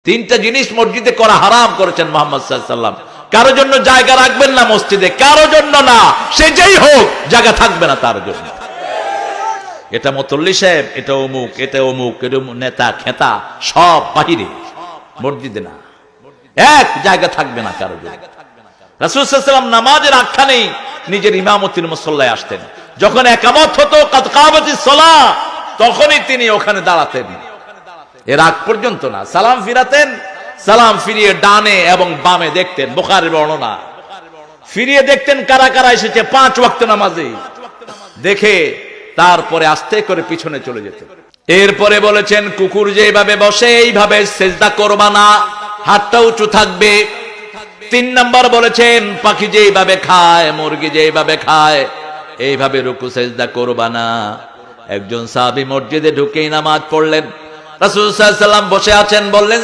তিনটা জিনিস মসজিদে করা হারাম করেছেন মুহাম্মদ সাল্লাল্লাহু আলাইহি ওয়াসাল্লাম। কারো জন্য জায়গা রাখবেন না মসজিদে, কারো জন্য না, সে যেই হোক জায়গা থাকবে না তার জন্য। এটা মুতল্লি সাহেব, এটা অমুক, এটা অমুক, এটা নেতা খেতা, সব বাহিরে, মসজিদে না, এক জায়গা থাকবে না কারো জন্য। রাসূল সাল্লাল্লাহু আলাইহি ওয়াসাল্লাম নামাজের আখ্যানেই নিজের ইমামতির মুসল্লায় আসতেন। যখন একামত হতো কাদ কামাতিস সালাহ, তখনই তিনি ওখানে দাঁড়াতেন, এর আগ পর্যন্ত না। সালাম ফিরাতেন, সালাম ফিরিয়ে ডানে এবং বামে দেখতেন, বুখারীর বর্ণনা। ফিরিয়ে দেখতেন কারা কারা এসেছে 5 ওয়াক্ত নামাজে, দেখে তারপরে আস্তে করে পিছনে চলে যেতেন। এরপরে বলেছেন কুকুর যেভাবে বসে এইভাবে সেজদা করবা না, হাতটা উঁচু থাকবে। 3 নাম্বার বলেছেন পাখি যেভাবে খায়, মুরগি যেভাবে খায়, এইভাবে রুকু সেজদা করবা না। একজন সাহাবী মসজিদে ঢুকেই নামাজ পড়লেন, রাসূল সাল্লাল্লাহু আলাইহি ওয়াসাল্লাম বসে আছেন, বললেন